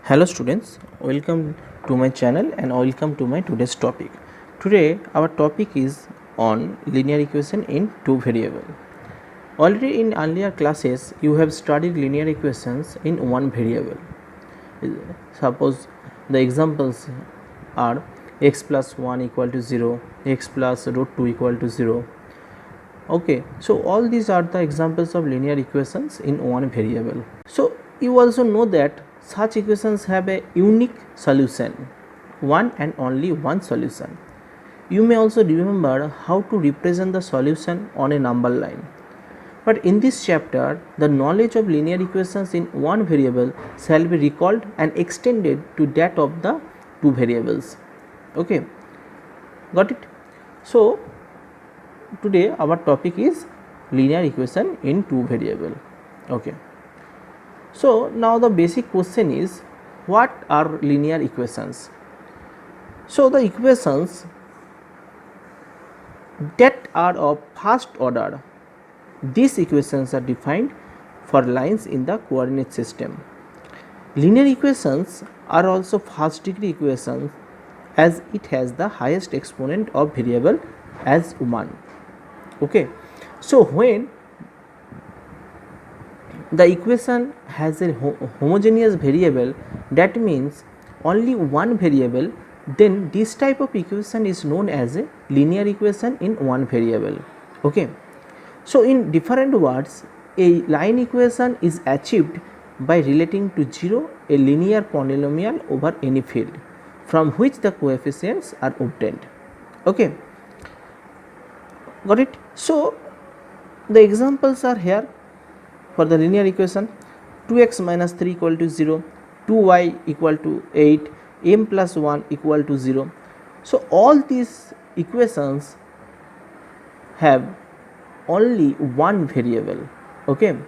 Hello students, welcome to my channel and welcome to my today's topic. Today our topic is on linear equation in two variable. Already in earlier classes you have studied linear equations in one variable. Suppose the examples are x plus 1 equal to 0, x plus root 2 equal to 0. Okay, so all these are the examples of linear equations in one variable. So you also know that such equations have a unique solution, one and only one solution. You may also remember how to represent the solution on a number line. But in this chapter, the knowledge of linear equations in one variable shall be recalled and extended to that of the two variables. Okay, got it? So today our topic is linear equation in two variable. Okay. So now the basic question is, what are linear equations? So the equations that are of first order, these equations are defined for lines in the coordinate system. Linear equations are also first degree equations as it has the highest exponent of variable as 1. Okay. So when the equation has a homogeneous variable, that means only one variable, then this type of equation is known as a linear equation in one variable. Okay. So in different words, a line equation is achieved by relating to 0 a linear polynomial over any field from which the coefficients are obtained. Okay, got it? So the examples are here. For the linear equation, 2x minus 3 equal to 0, 2y equal to 8, m plus 1 equal to 0. So all these equations have only one variable. Okay,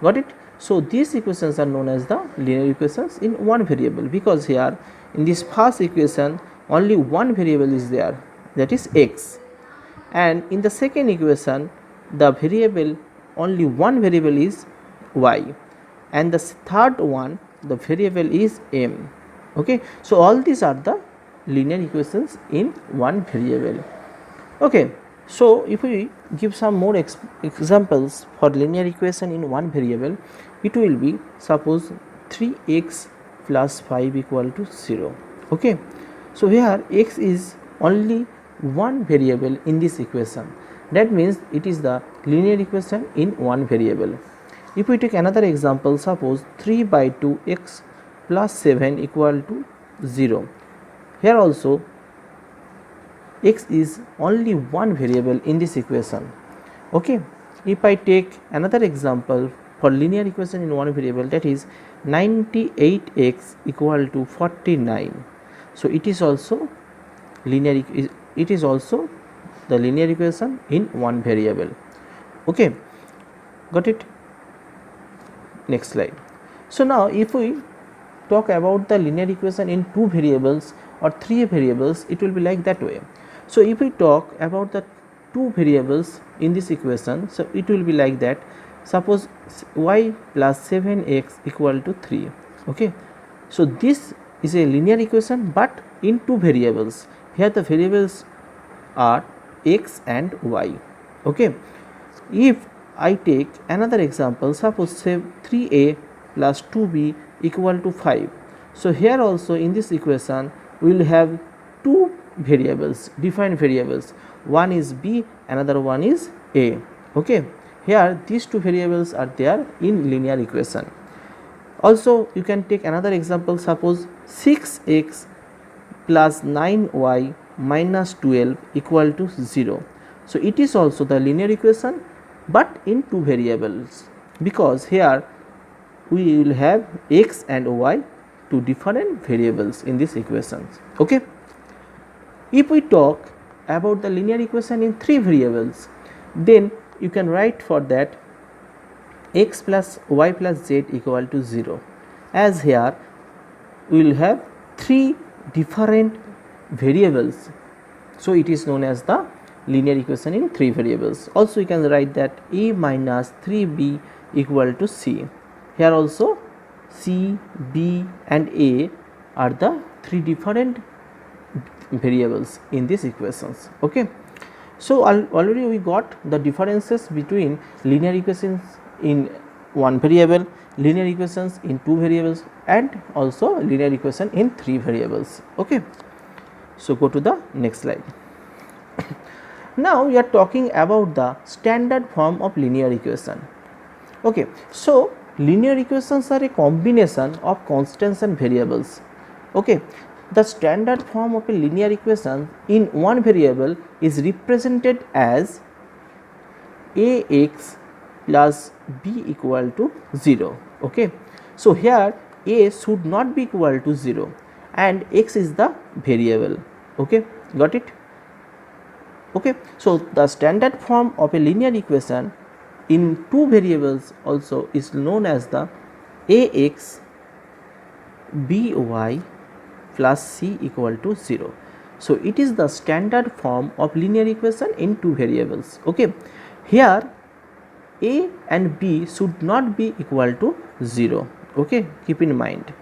got it? So these equations are known as the linear equations in one variable, because here in this first equation only one variable is there, that is x, and in the second equation the variable, only one variable is y, and the third one the variable is m. Okay, so all these are the linear equations in one variable. Okay, so if we give some more examples for linear equation in one variable, it will be, suppose 3x plus 5 equal to 0. Okay, so here x is only one variable in this equation, that means it is the linear equation in one variable. If we take another example, suppose 3 by 2 x plus 7 equal to 0. Here also x is only one variable in this equation. Okay, if I take another example for linear equation in one variable, that is 98x equal to 49. So it is also linear, it is also the linear equation in one variable. Okay, got it? Next slide. So now if we talk about the linear equation in two variables or three variables, it will be like that way. So if we talk about the two variables in this equation, so it will be like that. Suppose y plus 7x equal to 3. Okay, so this is a linear equation but in two variables. Here the variables are x and y. Okay, if I take another example, suppose say 3a plus 2b equal to 5. So here also in this equation we will have two variables, defined variables, one is b, another one is a. Okay, here these two variables are there in linear equation. Also you can take another example, suppose 6x plus 9y minus 12 equal to 0. So it is also the linear equation but in two variables, because here we will have x and y, two different variables in this equations. Okay, if we talk about the linear equation in three variables, then you can write for that x plus y plus z equal to 0, as here we will have three different variables, so it is known as the linear equation in three variables. Also you can write that a minus 3b equal to c. Here also C, B and A are the three different variables in these equations. Okay. So already we got the differences between linear equations in one variable, linear equations in two variables and also linear equation in three variables. Okay. So go to the next slide. Now we are talking about the standard form of linear equation. Okay. So linear equations are a combination of constants and variables. Okay. The standard form of a linear equation in one variable is represented as ax plus b equal to 0. Okay. So here a should not be equal to 0 and x is the variable. Okay. Got it? Okay. So the standard form of a linear equation in two variables also is known as the ax by plus c equal to 0. So it is the standard form of linear equation in two variables. Okay. Here a and b should not be equal to 0. Okay. Keep in mind.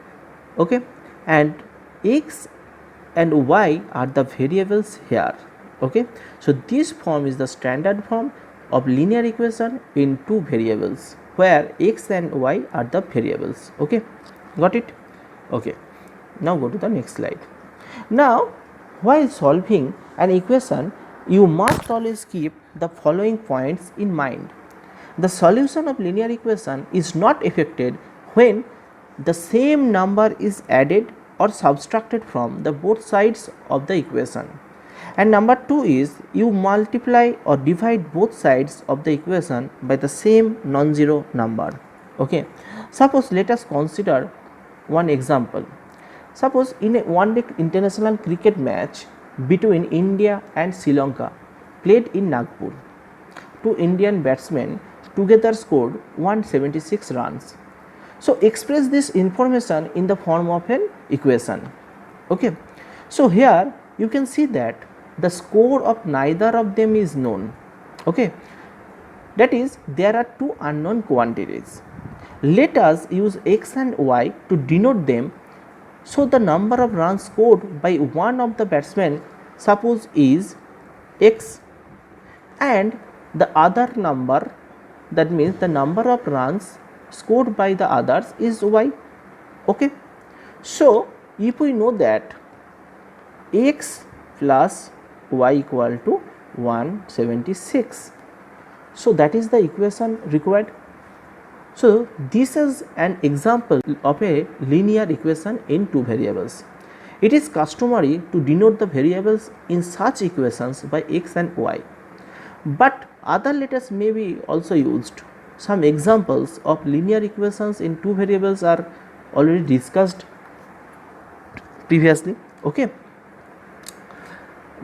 Okay. And x and y are the variables here. Okay. So this form is the standard form of linear equation in two variables where x and y are the variables. Okay. Got it? Okay. Now go to the next slide. Now while solving an equation, you must always keep the following points in mind. The solution of linear equation is not affected when the same number is added or subtracted from the both sides of the equation. And number 2 is you multiply or divide both sides of the equation by the same non-zero number. Okay. Suppose let us consider one example. Suppose in a one-day international cricket match between India and Sri Lanka played in Nagpur, two Indian batsmen together scored 176 runs. So express this information in the form of an equation. Okay. So here you can see that the score of neither of them is known. Okay. That is, there are two unknown quantities. Let us use x and y to denote them. So the number of runs scored by one of the batsmen suppose is x and the other number, that means the number of runs scored by the others is y. Okay. So if we know that x plus y equal to 176, so that is the equation required. So this is an example of a linear equation in two variables. It is customary to denote the variables in such equations by x and y, but other letters may be also used. Some examples of linear equations in two variables are already discussed previously. Okay.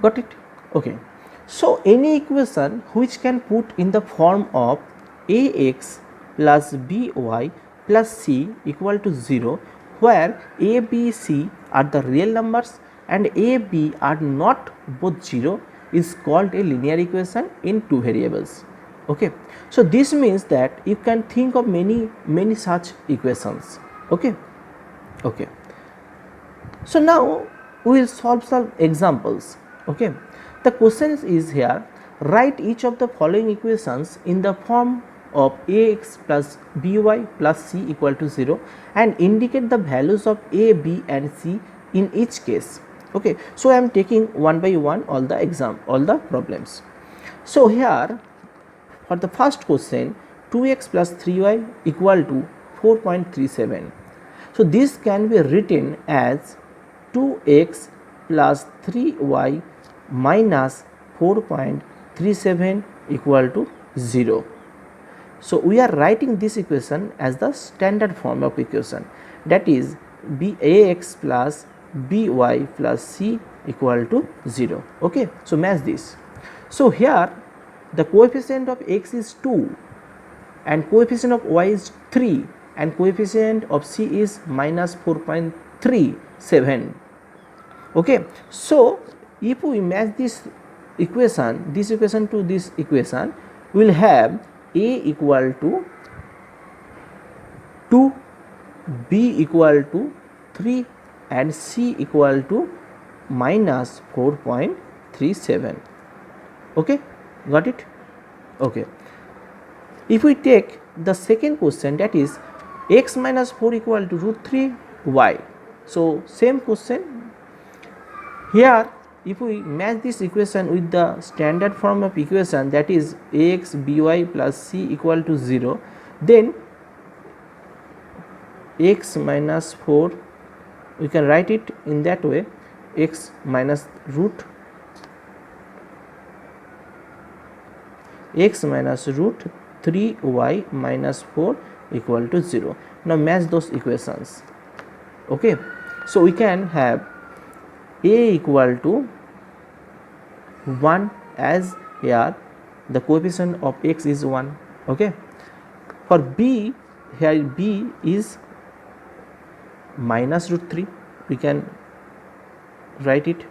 Got it? Okay. So any equation which can put in the form of ax plus by plus c equal to 0, where a, b, c are the real numbers and a, b are not both 0, is called a linear equation in two variables. Okay. So this means that you can think of many such equations. Okay. Okay. So now we will solve some examples. Okay. The question is here, write each of the following equations in the form of ax plus by plus c equal to 0 and indicate the values of a, b and c in each case. Okay. So I am taking one by one all the problems. So here for the first question, 2x plus 3y equal to 4.37. So this can be written as 2x plus 3y minus 4.37 equal to 0. So we are writing this equation as the standard form of equation, that is ax plus by plus c equal to 0. Okay. So match this. So here the coefficient of x is 2 and coefficient of y is 3 and coefficient of c is minus 4.37. Okay. So if we match this equation to this equation, we will have a equal to 2 b equal to 3 and c equal to minus 4.37. Okay, got it? Okay, if we take the second question, that is x minus 4 equal to root 3 y. So same question here. If we match this equation with the standard form of equation, that is ax by plus c equal to 0, then x minus 4, we can write it in that way, x minus root 3y minus 4 equal to 0. Now match those equations. Okay, so we can have a equal to 1, as here the coefficient of x is 1. Okay, for b, here b is minus root 3, we can write it,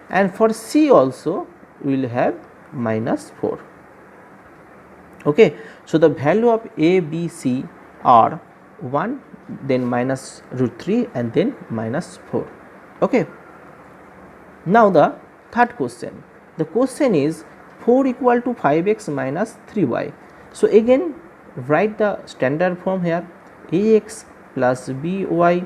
and for c also we will have minus 4. Okay, so the value of a, b, c are 1, then minus root 3, and then minus 4. Okay, now the third question. The question is 4 equal to 5x minus 3y. So again write the standard form here, ax plus by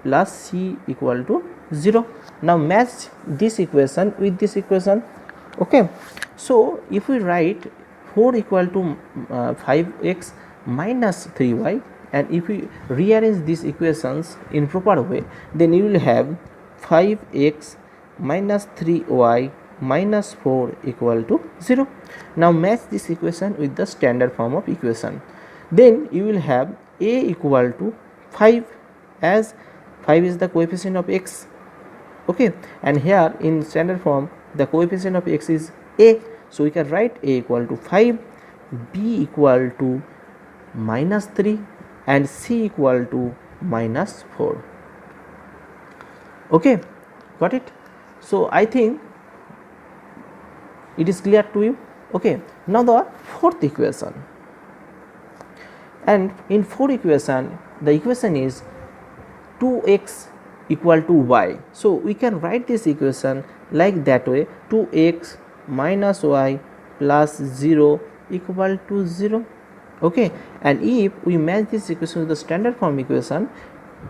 plus c equal to 0. Now match this equation with this equation. Okay, so if we write 4 equal to 5x minus 3y, and if we rearrange these equations in proper way, then you will have 5x minus 3y minus 4 equal to 0. Now match this equation with the standard form of equation. Then you will have a equal to 5, as 5 is the coefficient of x. Okay, and here in standard form the coefficient of x is a, so we can write a equal to 5, b equal to minus 3, and c equal to minus 4. Okay, got it? So I think it is clear to you. Okay, now the fourth equation, and in fourth equation the equation is 2x equal to y. So we can write this equation like that way, 2x minus y plus 0 equal to 0. Okay, and if we match this equation with the standard form equation,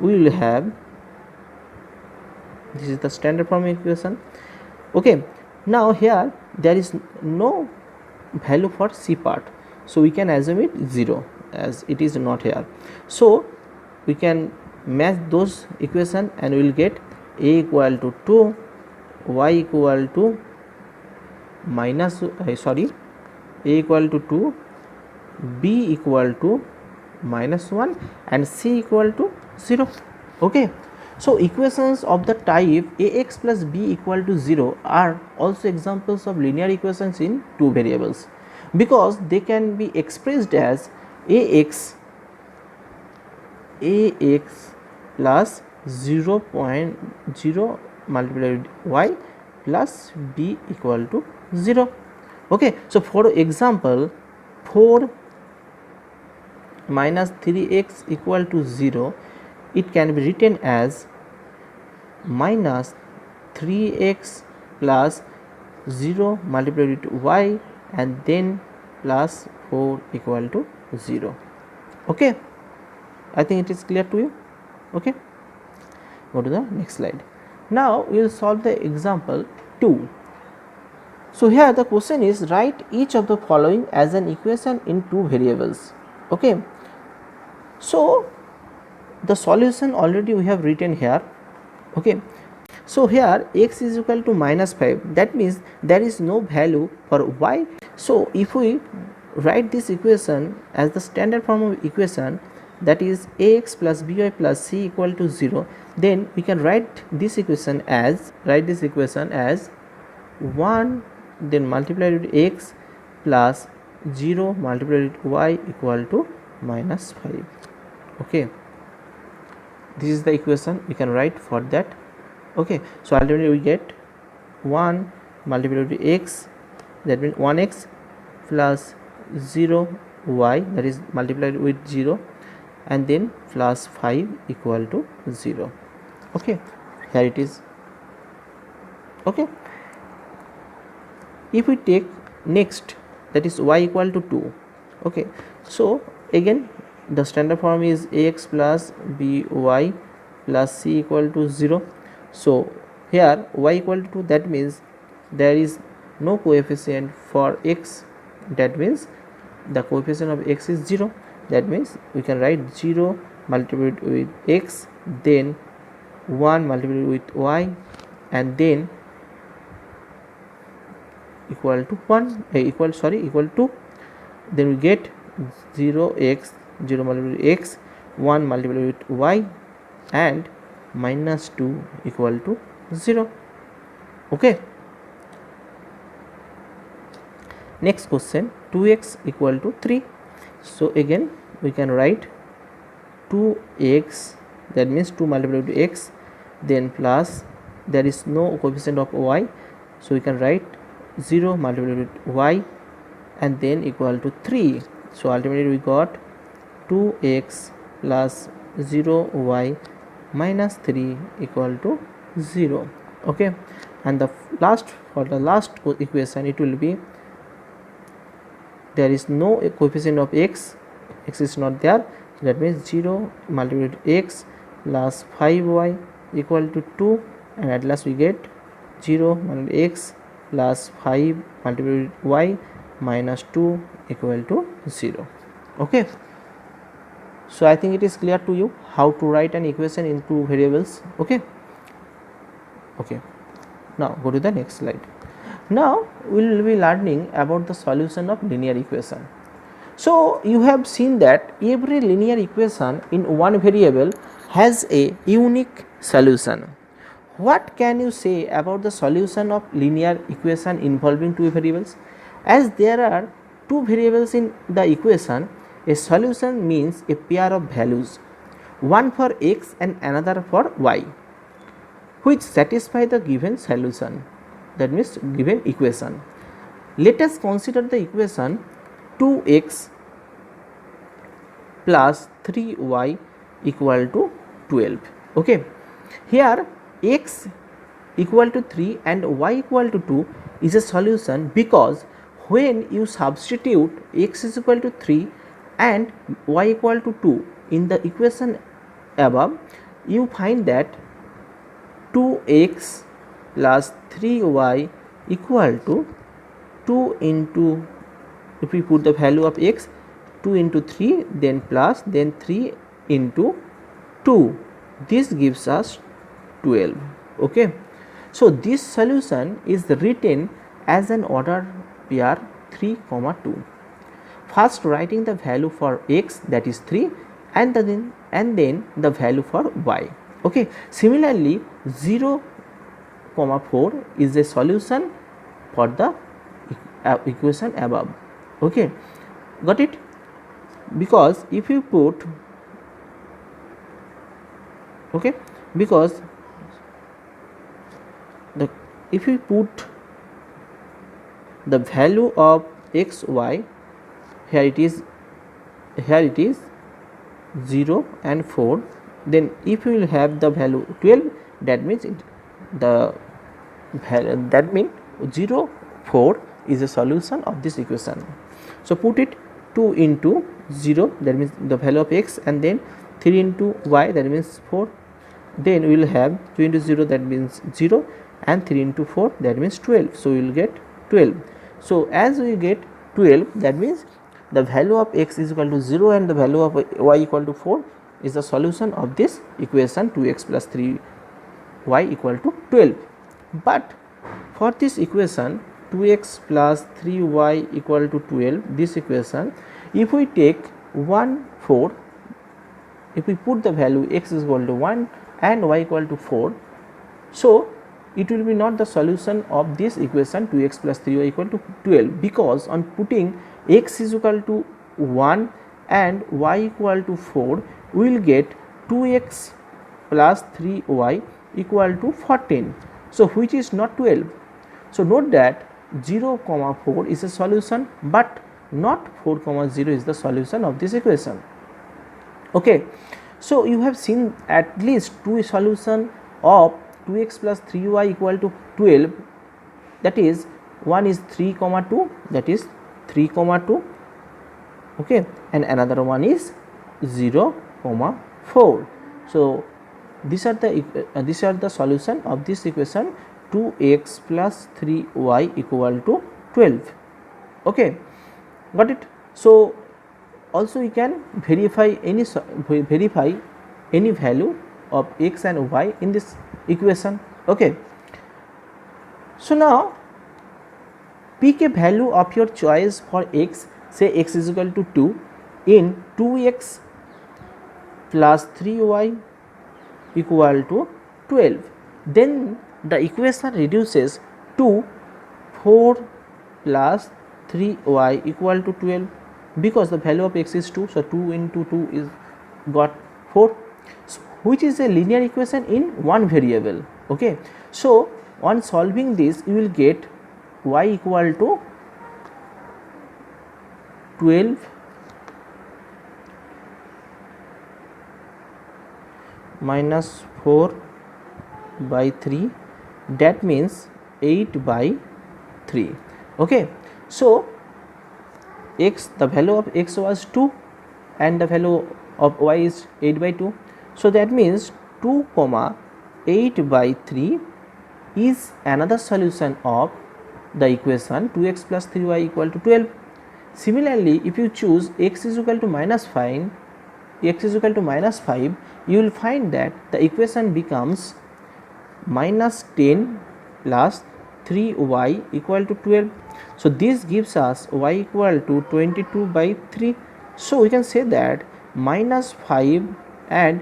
we will have, this is the standard form equation. Okay, now here there is no value for c part, so we can assume it 0, as it is not here. So we can match those equation and we will get a equal to 2, y equal to minus a equal to 2, b equal to minus 1, and c equal to 0. Okay, so equations of the type ax plus b equal to 0 are also examples of linear equations in two variables, because they can be expressed as ax plus 0.0 multiplied with y plus b equal to 0. Okay, so for example 4 minus 3x equal to 0, it can be written as minus 3x plus 0 multiplied with y and then plus 4 equal to 0. Okay, I think it is clear to you. Okay, go to the next slide. Now we will solve the example 2. So here the question is, write each of the following as an equation in two variables. Okay, so the solution already we have written here. Okay, so here x is equal to minus 5, that means there is no value for y. So if we write this equation as the standard form of equation, that is ax plus by plus c equal to 0, then we can write this equation as 1 then multiplied with x plus 0 multiplied with y equal to minus 5. Okay, this is the equation we can write for that. Okay, so ultimately we get 1 multiplied with x, that means 1x plus 0 y, that is multiplied with 0, and then plus 5 equal to 0. Okay, here it is. Okay, if we take next, that is y equal to 2. Okay, so again the standard form is ax plus by plus c equal to 0. So here y equal to 2, that means there is no coefficient for x, that means the coefficient of x is 0. That means we can write 0 multiplied with x, then 1 multiplied with y, and then equal to 1 equal to, then we get 0x, 0 multiplied with x, 1 multiplied with y, and minus 2 equal to 0. Okay, next question, 2x equal to 3. So again we can write 2x, that means 2 multiplied with x, then plus, there is no coefficient of y, so we can write 0 multiplied with y, and then equal to 3. So ultimately we got 2x plus 0y minus 3 equal to 0. Okay, and the last, for the last equation, it will be, there is no coefficient of x is not there, so that means 0 multiplied with x plus 5y equal to 2, and at last we get 0 multiplied with x plus 5 multiplied with y minus 2 equal to 0. Okay, so I think it is clear to you how to write an equation in two variables. Okay, now go to the next slide. Now we will be learning about the solution of linear equation. So you have seen that every linear equation in one variable has a unique solution. What can you say about the solution of linear equation involving two variables? As there are two variables in the equation, a solution means a pair of values, one for x and another for y, which satisfy the given solution, that means given equation. Let us consider the equation 2x plus 3y equal to 12. Okay, here x equal to 3 and y equal to 2 is a solution, because when you substitute x is equal to 3 and y equal to 2 in the equation above, you find that 2x plus 3y equal to 2 into, if we put the value of x, 2 into 3, then plus, then 3 into 2, this gives us 12. Okay, so this solution is written as an order pair 3, 2. First writing the value for x, that is 3, and then the value for y. Okay, similarly 0, 4 is a solution for the equation above. Okay, got it? Because if you put, okay, because if you put the value of x, y, here it is 0 and 4, then if you will have the value 12, that means that means 0, 4 is a solution of this equation. So put it 2 into 0, that means the value of x, and then 3 into y, that means 4, then we will have 2 into 0, that means 0, and 3 into 4, that means 12. So we will get 12. So as we get 12, that means the value of x is equal to 0 and the value of y equal to 4 is the solution of this equation 2x plus 3y equal to 12. But for this equation 2x plus 3y equal to 12, this equation, if we take 1, 4, if we put the value x is equal to 1 and y equal to 4, so it will be not the solution of this equation 2x plus 3y equal to 12, because on putting x is equal to 1 and y equal to 4, we will get 2x plus 3y equal to 14, so which is not 12. So note that 0, 4 is a solution, but not 4, 0 is the solution of this equation. Okay, so you have seen at least two solution of 2x plus 3y equal to 12, that is one is 3 comma 2, that is 3 comma 2, okay, and another one is 0 comma 4. So these are the solution of this equation 2x plus 3y equal to 12. Okay, got it. So also you can verify any value of x and y in this equation. Okay, so now pick a value of your choice for x, say x is equal to 2 in 2x plus 3y equal to 12. Then the equation reduces to 4 plus 3y equal to 12, because the value of x is 2, so 2 into 2 is got 4, so which is a linear equation in one variable. Okay, so on solving this you will get y equal to 12 minus 4 by 3, that means 8 by 3. Okay, so x, the value of x was 2 and the value of y is 8 by 2, so that means 2 comma 8 by 3 is another solution of the equation 2x plus 3y equal to 12. Similarly, if you choose x is equal to minus 5, you will find that the equation becomes minus 10 plus 3y equal to 12. So this gives us y equal to 22 by 3. So we can say that minus 5 and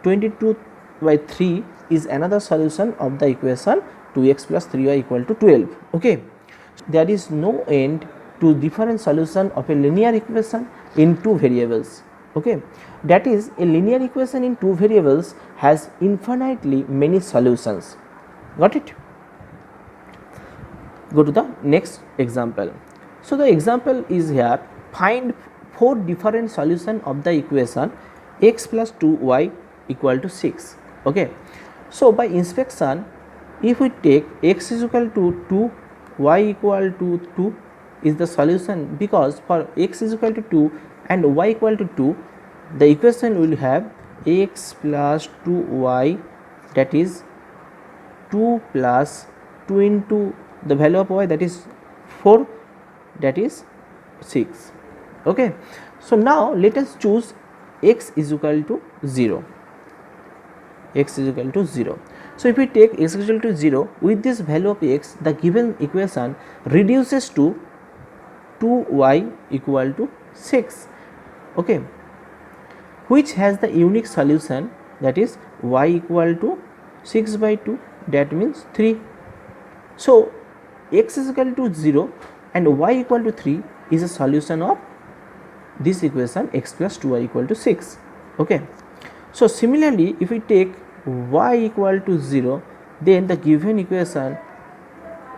22 by 3 is another solution of the equation 2x plus 3y equal to 12. Okay, there is no end to different solution of a linear equation in two variables. Okay, that is, a linear equation in two variables has infinitely many solutions. Got it? Go to the next example. So the example is here, find 4 different solutions of the equation x plus 2y equal to 6. Okay, so by inspection, if we take x is equal to 2, y equal to 2 is the solution, because for x is equal to 2 and y equal to 2, the equation will have x plus 2y, that is 2 plus 2 into the value of y, that is 4, that is 6. Okay, so now let us choose x is equal to 0. X is equal to 0. So if we take x is equal to 0, with this value of x, the given equation reduces to 2y equal to 6. Okay, which has the unique solution, that is y equal to 6 by 2, that means 3. So x is equal to 0 and y equal to 3 is a solution of this equation x plus 2y equal to 6. Okay, so similarly, if we take y equal to 0, then the given equation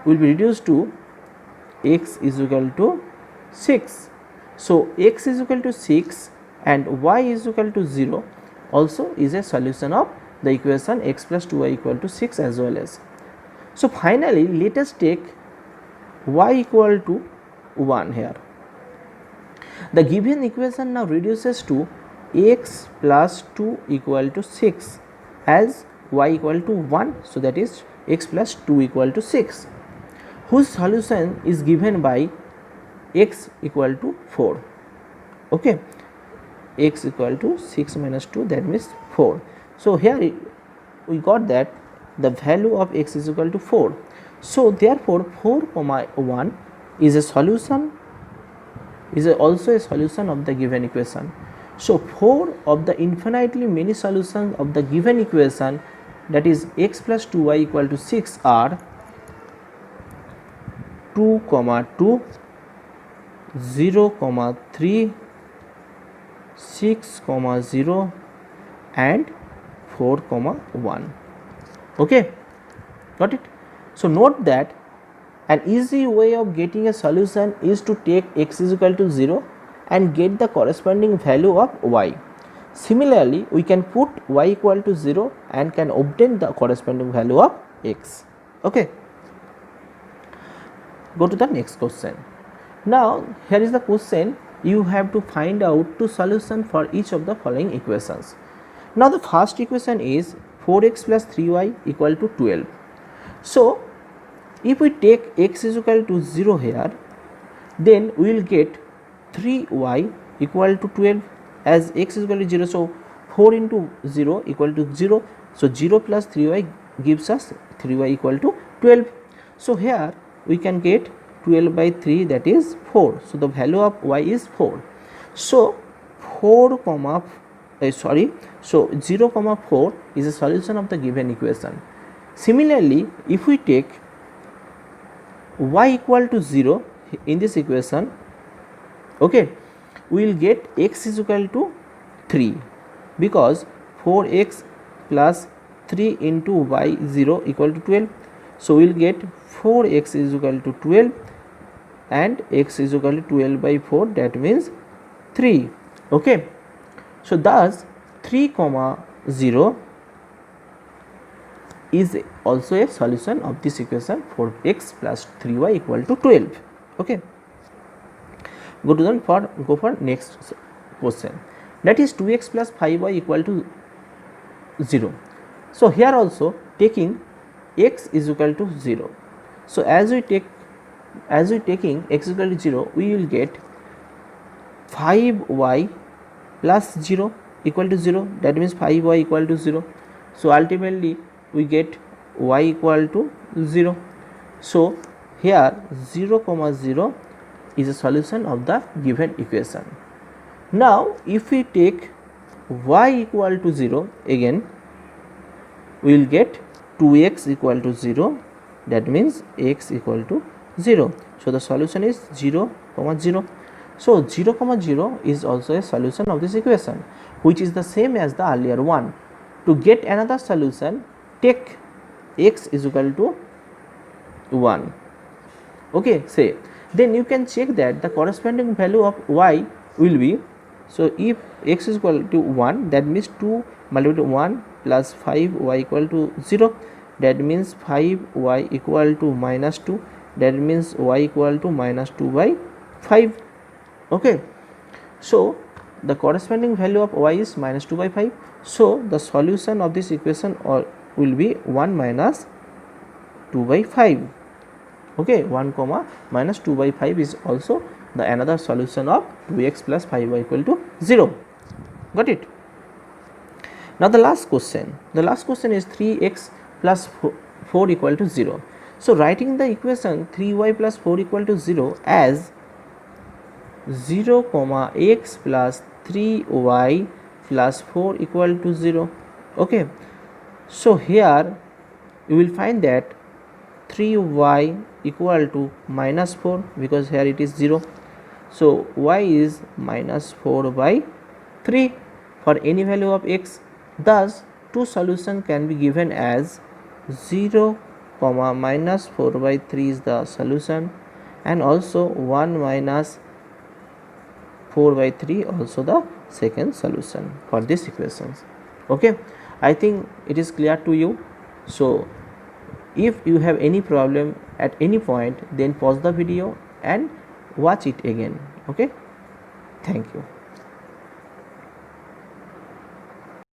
will be reduced to x is equal to 6. So x is equal to 6 and y is equal to 0 also is a solution of the equation x plus 2y equal to 6 as well as. So finally, let us take y equal to 1 here. The given equation now reduces to x plus 2 equal to 6 as y equal to 1, so that is x plus 2 equal to 6, whose solution is given by x equal to 4. Okay, x equal to 6 minus 2, that means 4. So here we got that the value of x is equal to 4. So therefore 4 comma 1 is a solution, is also a solution of the given equation. So 4 of the infinitely many solutions of the given equation, that is x plus 2y equal to 6, are 2 comma 2, 0 comma 3, 6 comma 0 and 4 comma 1. Okay, got it? So note that an easy way of getting a solution is to take x is equal to 0 and get the corresponding value of y. Similarly, we can put y equal to 0 and can obtain the corresponding value of x. Okay. Go to the next question. Now, here is the question. You have to find out two solutions for each of the following equations. Now, the first equation is 4x plus 3y equal to 12. So, if we take x is equal to 0 here, then we will get 3y equal to 12, as x is equal to 0. So, 4 into 0 equal to 0. So, 0 plus 3y gives us 3y equal to 12. So, here we can get 12 by 3, that is 4. So, the value of y is 4. So, 0 comma 4 is a solution of the given equation. Similarly, if we take y equal to 0 in this equation, okay, we will get x is equal to 3, because 4x plus 3 into y 0 equal to 12. So, we will get 4x is equal to 12 and x is equal to 12 by 4, that means 3. Okay. So, thus 3 comma 0 is also a solution of this equation, 4x plus 3y equal to 12. Okay. Go for next question, that is 2x plus 5y equal to 0. So, here also taking x is equal to 0. So, as we taking x is equal to 0, we will get 5y plus 0 equal to 0, that means 5y equal to 0. So, ultimately we get y equal to 0. So, here 0 comma 0 is a solution of the given equation. Now, if we take y equal to 0, again we will get 2x equal to 0, that means x equal to 0. So, the solution is 0 comma 0. So, 0 comma 0 is also a solution of this equation, which is the same as the earlier one. To get another solution, take x is equal to 1. Okay, say then you can check that the corresponding value of y will be, so if x is equal to 1, that means 2 multiplied to 1 plus 5y equal to 0, that means 5y equal to minus 2, that means y equal to minus 2 by 5. Okay. So, the corresponding value of y is minus 2 by 5. So, the solution of this equation will be 1 minus 2 by 5. Okay, 1 comma minus 2 by 5 is also the another solution of 2x plus 5y equal to 0. Got it? Now, the last question is 3x plus 4 equal to 0. So, writing the equation 3y plus 4 equal to 0 as 0 comma x plus 3y plus 4 equal to 0. Okay. So, here you will find that 3y equal to minus 4, because here it is 0. So, y is minus 4 by 3 for any value of x. Thus, two solutions can be given as 0 comma minus 4 by 3 is the solution, and also 1 minus 4 by 3 also the second solution for this equations. Okay, I think it is clear to you. So, if you have any problem at any point, then pause the video and watch it again. Okay, thank you.